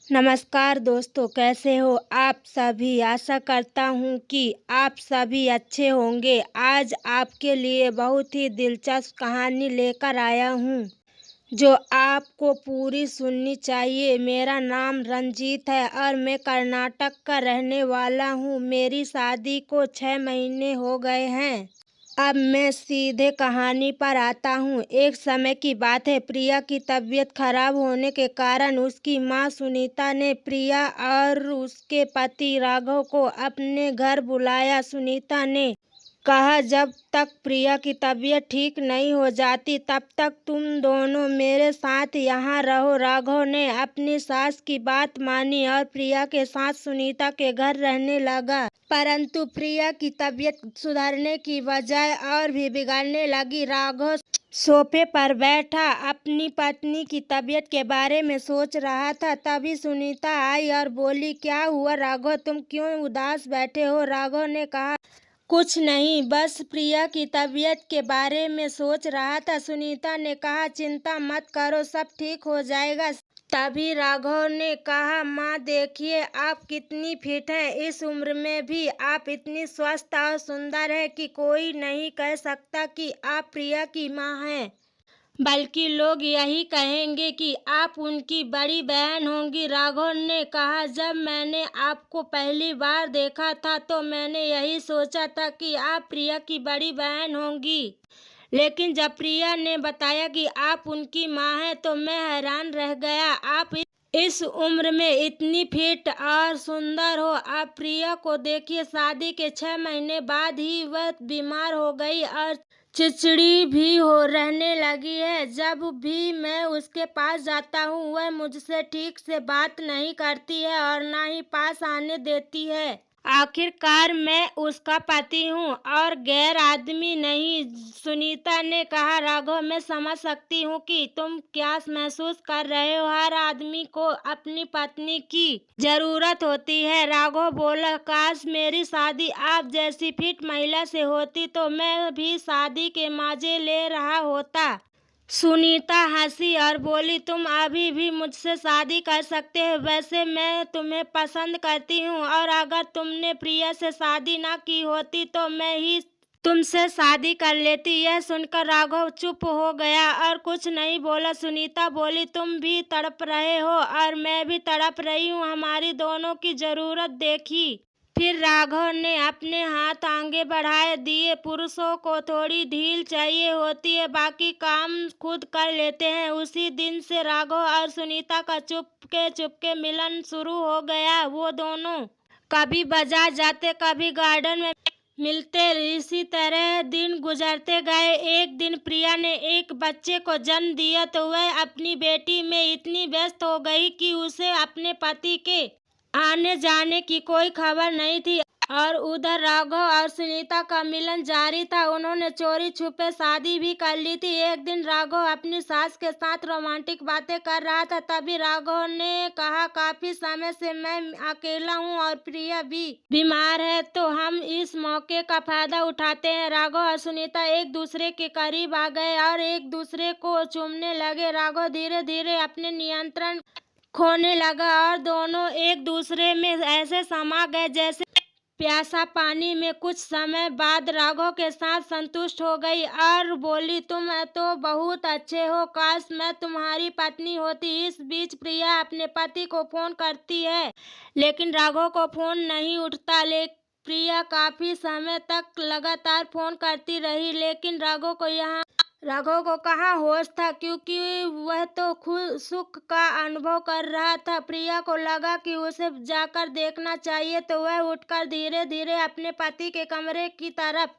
नमस्कार दोस्तों, कैसे हो आप सभी। आशा करता हूँ कि आप सभी अच्छे होंगे। आज आपके लिए बहुत ही दिलचस्प कहानी लेकर आया हूँ जो आपको पूरी सुननी चाहिए। मेरा नाम रंजीत है और मैं कर्नाटक का रहने वाला हूँ। मेरी शादी को 6 महीने हो गए हैं। अब मैं सीधे कहानी पर आता हूँ। एक समय की बात है, प्रिया की तबीयत खराब होने के कारण उसकी माँ सुनीता ने प्रिया और उसके पति राघव को अपने घर बुलाया। सुनीता ने कहा, जब तक प्रिया की तबीयत ठीक नहीं हो जाती तब तक तुम दोनों मेरे साथ यहाँ रहो। राघव ने अपनी सास की बात मानी और प्रिया के साथ सुनीता के घर रहने लगा। परंतु प्रिया की तबीयत सुधरने की बजाय और भी बिगड़ने लगी। राघव सोफे पर बैठा अपनी पत्नी की तबीयत के बारे में सोच रहा था। तभी सुनीता आई और बोली, क्या हुआ राघव, तुम क्यों उदास बैठे हो। राघव ने कहा, कुछ नहीं, बस प्रिया की तबीयत के बारे में सोच रहा था। सुनीता ने कहा, चिंता मत करो, सब ठीक हो जाएगा। तभी राघव ने कहा, माँ देखिए आप कितनी फिट हैं। इस उम्र में भी आप इतनी स्वस्थ और सुंदर हैं कि कोई नहीं कह सकता कि आप प्रिया की माँ हैं, बल्कि लोग यही कहेंगे कि आप उनकी बड़ी बहन होंगी। राघव ने कहा, जब मैंने आपको पहली बार देखा था तो मैंने यही सोचा था कि आप प्रिया की बड़ी बहन होंगी, लेकिन जब प्रिया ने बताया कि आप उनकी माँ हैं तो मैं हैरान रह गया। आप इस उम्र में इतनी फिट और सुंदर हो। आप प्रिया को देखिए, शादी के 6 महीने बाद ही वह बीमार हो गई और चिड़चिड़ी भी हो रहने लगी है। जब भी मैं उसके पास जाता हूँ वह मुझसे ठीक से बात नहीं करती है और ना ही पास आने देती है। आखिरकार मैं उसका पति हूँ और गैर आदमी नहीं। सुनीता ने कहा, राघव मैं समझ सकती हूँ कि तुम क्या महसूस कर रहे हो। हर आदमी को अपनी पत्नी की जरूरत होती है। राघव बोला, काश मेरी शादी आप जैसी फिट महिला से होती तो मैं भी शादी के मजे ले रहा होता। सुनीता हंसी और बोली, तुम अभी भी मुझसे शादी कर सकते हो। वैसे मैं तुम्हें पसंद करती हूँ और अगर तुमने प्रिया से शादी ना की होती तो मैं ही तुमसे शादी कर लेती। यह सुनकर राघव चुप हो गया और कुछ नहीं बोला। सुनीता बोली, तुम भी तड़प रहे हो और मैं भी तड़प रही हूँ, हमारी दोनों की जरूरत देखी। फिर राघव ने अपने हाथ आगे बढ़ा दिए। पुरुषों को थोड़ी ढील चाहिए होती है, बाकी काम खुद कर लेते हैं। उसी दिन से राघव और सुनीता का चुपके चुपके मिलन शुरू हो गया। वो दोनों कभी बाजार जाते, कभी गार्डन में मिलते। इसी तरह दिन गुजरते गए। एक दिन प्रिया ने एक बच्चे को जन्म दिया तो वह अपनी बेटी में इतनी व्यस्त हो गई कि उसे अपने पति के आने जाने की कोई खबर नहीं थी। और उधर राघव और सुनीता का मिलन जारी था। उन्होंने चोरी छुपे शादी भी कर ली थी। एक दिन राघव अपनी सास के साथ रोमांटिक बातें कर रहा था। तभी राघव ने कहा, काफी समय से मैं अकेला हूँ और प्रिया भी बीमार है, तो हम इस मौके का फायदा उठाते हैं। राघव और सुनीता एक दूसरे के करीब आ गए और एक दूसरे को चूमने लगे। राघव धीरे धीरे अपने नियंत्रण खोने लगा और दोनों एक दूसरे में ऐसे समा गए जैसे प्यासा पानी में। कुछ समय बाद राघव के साथ संतुष्ट हो गई और बोली, तुम तो बहुत अच्छे हो, काश मैं तुम्हारी पत्नी होती। इस बीच प्रिया अपने पति को फोन करती है लेकिन राघव को फोन नहीं उठता। प्रिया काफी समय तक लगातार फोन करती रही लेकिन राघव को कहाँ होश था, क्योंकि वह तो खुद सुख का अनुभव कर रहा था। प्रिया को लगा कि उसे जाकर देखना चाहिए तो वह उठकर धीरे धीरे अपने पति के कमरे की तरफ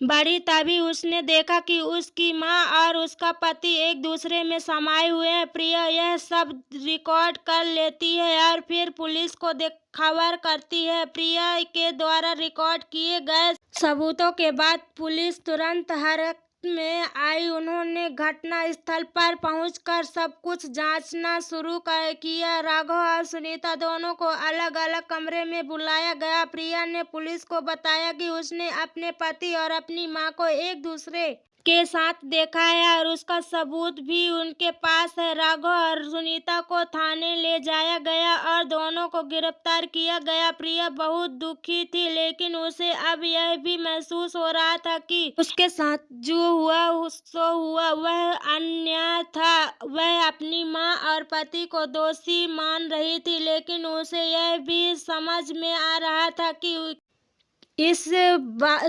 बढ़ी। तभी उसने देखा कि उसकी माँ और उसका पति एक दूसरे में समाये हुए हैं। प्रिया यह सब रिकॉर्ड कर लेती है और फिर पुलिस को खबर करती है। प्रिया के द्वारा रिकॉर्ड किए गए सबूतों के बाद पुलिस तुरंत हरकत में आई। उन्होंने घटना स्थल पर पहुंचकर सब कुछ जांचना शुरू किया। राघव और सुनीता दोनों को अलग अलग कमरे में बुलाया गया। प्रिया ने पुलिस को बताया कि उसने अपने पति और अपनी मां को एक दूसरे के साथ देखा है और उसका सबूत भी उनके पास है। राघव और सुनीता को थाने ले जाया गया और दोनों को गिरफ्तार किया गया। प्रिया बहुत दुखी थी, लेकिन उसे अब यह भी महसूस हो रहा था कि उसके साथ जो हुआ सो हुआ वह अन्याय था। वह अपनी मां और पति को दोषी मान रही थी, लेकिन उसे यह भी समझ में आ रहा था कि इस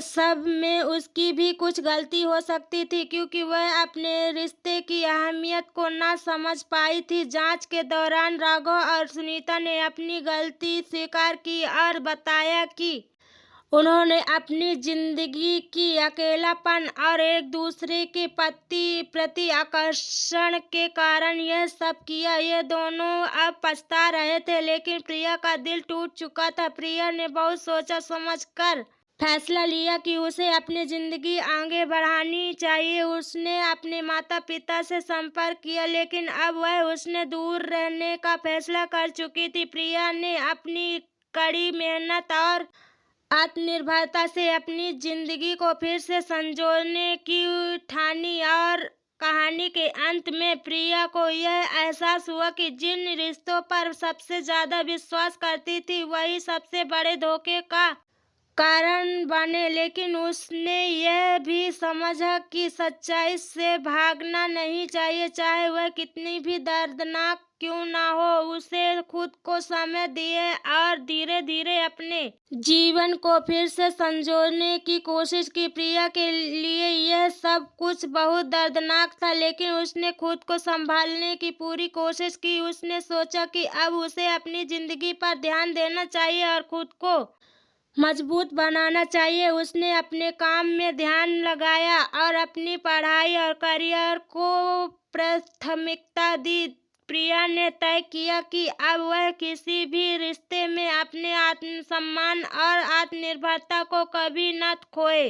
सब में उसकी भी कुछ गलती हो सकती थी, क्योंकि वह अपने रिश्ते की अहमियत को न समझ पाई थी। जांच के दौरान राघव और सुनीता ने अपनी गलती स्वीकार की और बताया कि उन्होंने अपनी जिंदगी की अकेलापन और एक दूसरे के प्रति आकर्षण के कारण यह सब किया। ये दोनों अब पछता रहे थे, लेकिन प्रिया का दिल टूट चुका था। प्रिया ने बहुत सोचा समझ कर फैसला लिया कि उसे अपनी जिंदगी आगे बढ़ानी चाहिए। उसने अपने माता पिता से संपर्क किया, लेकिन अब वह उसने दूर रहने का फैसला कर चुकी थी। प्रिया ने अपनी कड़ी मेहनत और आत्मनिर्भरता से अपनी जिंदगी को फिर से संजोने की ठानी और कहानी के अंत में प्रिया को यह एहसास हुआ कि जिन रिश्तों पर सबसे ज्यादा विश्वास करती थी वही सबसे बड़े धोखे का कारण बने। लेकिन उसने यह भी समझा कि सच्चाई से भागना नहीं चाहिए, चाहे वह कितनी भी दर्दनाक क्यों ना हो। उसे खुद को समय दिए और धीरे धीरे अपने जीवन को फिर से संजोने की कोशिश की। प्रिया के लिए यह सब कुछ बहुत दर्दनाक था, लेकिन उसने खुद को संभालने की पूरी कोशिश की। उसने सोचा कि अब उसे अपनी जिंदगी पर ध्यान देना चाहिए और खुद को मजबूत बनाना चाहिए। उसने अपने काम में ध्यान लगाया और अपनी पढ़ाई और करियर को प्राथमिकता दी। प्रिया ने तय किया कि अब वह किसी भी रिश्ते में अपने आत्मसम्मान और आत्मनिर्भरता को कभी न खोए।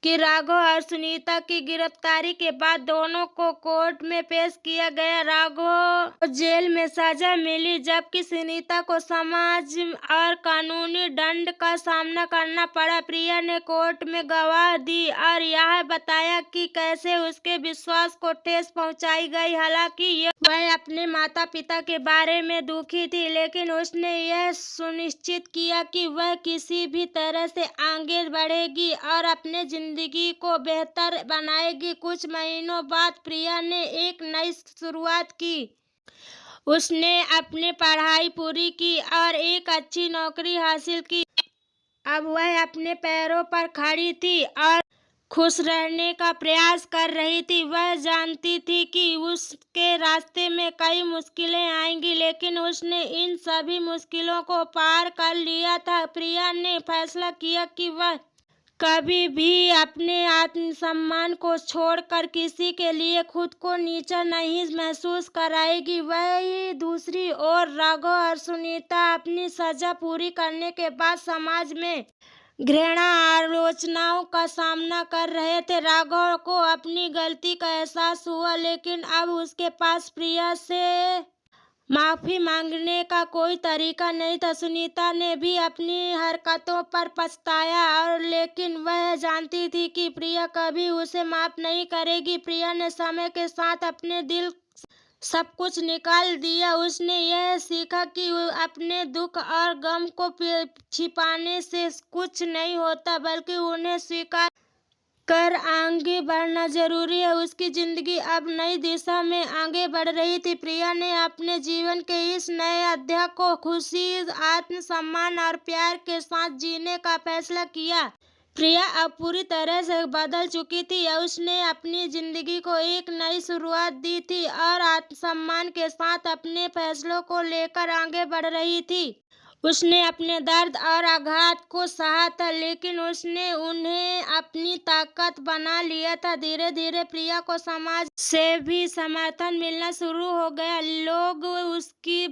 कि राघव और सुनीता की गिरफ्तारी के बाद दोनों को कोर्ट में पेश किया गया। राघव को जेल में सजा मिली, जबकि सुनीता को समाज और कानूनी दंड का सामना करना पड़ा। प्रिया ने कोर्ट में गवाही दी और यह बताया कि कैसे उसके विश्वास को ठेस पहुंचाई गई। हालांकि वह अपने माता पिता के बारे में दुखी थी, लेकिन उसने यह सुनिश्चित किया कि वह किसी भी तरह से आगे बढ़ेगी और अपने जिंदगी को बेहतर बनाएगी। कुछ महीनों बाद प्रिया ने एक नई शुरुआत की। उसने अपनी पढ़ाई पूरी की और एक अच्छी नौकरी हासिल की। अब वह अपने पैरों पर खड़ी थी और खुश रहने का प्रयास कर रही थी। वह जानती थी कि उसके रास्ते में कई मुश्किलें आएंगी, लेकिन उसने इन सभी मुश्किलों को पार कर लिया था। प्रिया ने फैसला किया कि वह कभी भी अपने आत्मसम्मान को छोड़कर किसी के लिए खुद को नीचा नहीं महसूस कराएगी। वही दूसरी ओर राघव और सुनीता अपनी सजा पूरी करने के बाद समाज में घृणा आलोचनाओं का सामना कर रहे थे। राघव को अपनी गलती का एहसास हुआ, लेकिन अब उसके पास प्रिया से माफी मांगने का कोई तरीका नहीं था। सुनीता ने भी अपनी हरकतों पर पछताया और लेकिन वह जानती थी कि प्रिया कभी उसे माफ नहीं करेगी। प्रिया ने समय के साथ अपने दिल सब कुछ निकाल दिया। उसने यह सीखा कि अपने दुख और गम को छिपाने से कुछ नहीं होता, बल्कि उन्हें स्वीकार कर आगे बढ़ना जरूरी है। उसकी जिंदगी अब नई दिशा में आगे बढ़ रही थी। प्रिया ने अपने जीवन के इस नए अध्याय को खुशी, आत्मसम्मान और प्यार के साथ जीने का फैसला किया। प्रिया अब पूरी तरह से बदल चुकी थी। उसने अपनी जिंदगी को एक नई शुरुआत दी थी और आत्मसम्मान के साथ अपने फैसलों को लेकर आगे बढ़ रही थी। उसने अपने दर्द और आघात को सहा था, लेकिन उसने उन्हें अपनी ताकत बना लिया था। धीरे धीरे प्रिया को समाज से भी समर्थन मिलना शुरू हो गया। लोग उसकी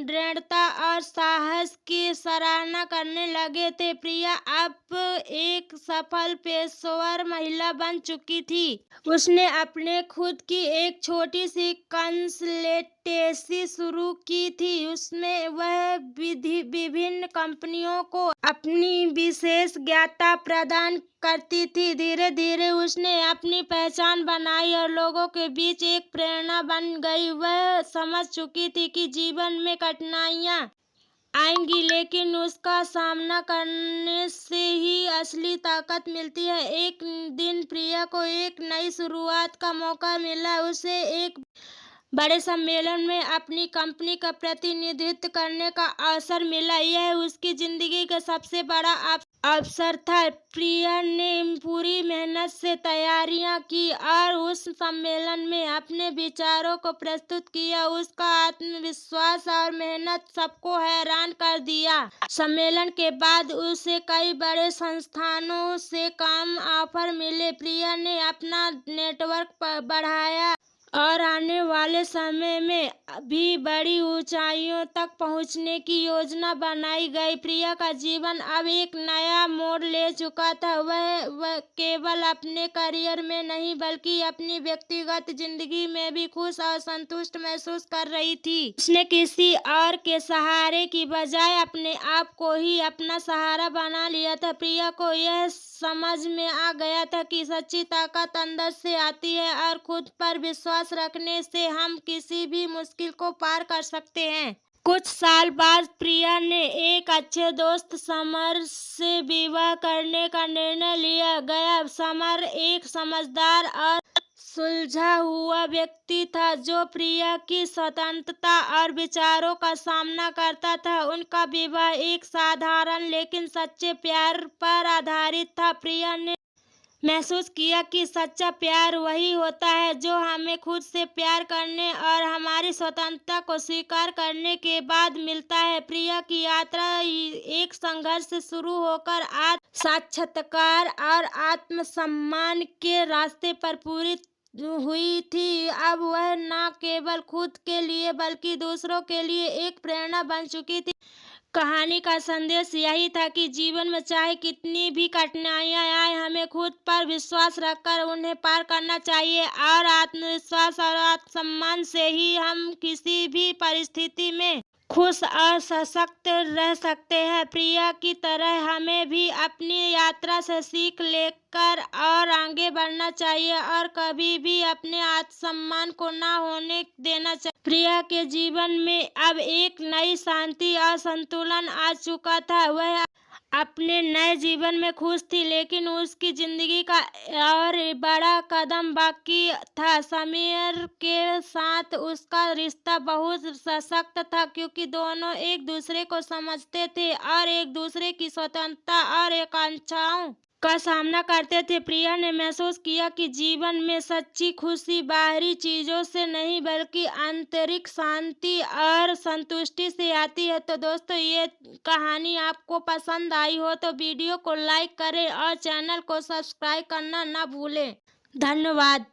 दृढ़ता और साहस की सराहना करने लगे थे। प्रिया अब एक सफल पेशेवर महिला बन चुकी थी। उसने अपने खुद की एक छोटी सी कंसल्टेंसी शुरू की थी। उसमें वह वह विभिन्न कंपनियों को अपनी विशेषज्ञता प्रदान करती थी। धीरे धीरे उसने अपनी पहचान बनाई और लोगों के बीच एक प्रेरणा बन गई। वह समझ चुकी थी कि जीवन में कठिनाइयाँ आएंगी, लेकिन उसका सामना करने से ही असली ताकत मिलती है। एक दिन प्रिया को एक नई शुरुआत का मौका मिला। उसे एक बड़े सम्मेलन में अपनी कंपनी का प्रतिनिधित्व करने का अवसर मिला। यह उसकी जिंदगी का सबसे बड़ा अवसर था। प्रिया ने पूरी मेहनत से तैयारियां की और उस सम्मेलन में अपने विचारों को प्रस्तुत किया। उसका आत्मविश्वास और मेहनत सबको हैरान कर दिया। सम्मेलन के बाद उसे कई बड़े संस्थानों से काम ऑफर मिले। प्रिया ने अपना नेटवर्क बढ़ाया और आने वाले समय में भी बड़ी ऊंचाइयों तक पहुंचने की योजना बनाई गई। प्रिया का जीवन अब एक नया मोड़ ले चुका था। वह केवल अपने करियर में नहीं बल्कि अपनी व्यक्तिगत जिंदगी में भी खुश और संतुष्ट महसूस कर रही थी। उसने किसी और के सहारे की बजाय अपने आप को ही अपना सहारा बना लिया था। प्रिया को यह समझ में आ गया था कि सच्ची ताकत अंदर से आती है और खुद पर विश्वास रखने से हम किसी भी मुश्किल को पार कर सकते हैं। कुछ साल बाद प्रिया ने एक अच्छे दोस्त समर से विवाह करने का निर्णय लिया गया। समर एक समझदार और सुलझा हुआ व्यक्ति था जो प्रिया की स्वतंत्रता और विचारों का सामना करता था। उनका विवाह एक साधारण लेकिन सच्चे प्यार पर आधारित था। प्रिया ने महसूस किया कि सच्चा प्यार वही होता है जो हमें खुद से प्यार करने और हमारी स्वतंत्रता को स्वीकार करने के बाद मिलता है। प्रिया की यात्रा एक संघर्ष से शुरू होकर आत्म साक्षात्कार और आत्मसम्मान के रास्ते पर पूरी हुई थी। अब वह न केवल खुद के लिए बल्कि दूसरों के लिए एक प्रेरणा बन चुकी थी। कहानी का संदेश यही था कि जीवन में चाहे कितनी भी कठिनाइयां आए, हमें खुद पर विश्वास रखकर उन्हें पार करना चाहिए और आत्मविश्वास और आत्मसम्मान से ही हम किसी भी परिस्थिति में खुश और सशक्त रह सकते हैं। प्रिया की तरह हमें भी अपनी यात्रा से सीख लेकर और आगे बढ़ना चाहिए और कभी भी अपने आत्मसम्मान को ना होने देना चाहिए। प्रिया के जीवन में अब एक नई शांति और संतुलन आ चुका था। वह अपने नए जीवन में खुश थी, लेकिन उसकी जिंदगी का और बड़ा कदम बाकी था। समीर के साथ उसका रिश्ता बहुत सशक्त था क्योंकि दोनों एक दूसरे को समझते थे और एक दूसरे की स्वतंत्रता और आकांक्षाओं का सामना करते थे। प्रिया ने महसूस किया कि जीवन में सच्ची खुशी बाहरी चीजों से नहीं बल्कि आंतरिक शांति और संतुष्टि से आती है। तो दोस्तों, ये कहानी आपको पसंद आई हो तो वीडियो को लाइक करें और चैनल को सब्सक्राइब करना ना भूलें। धन्यवाद।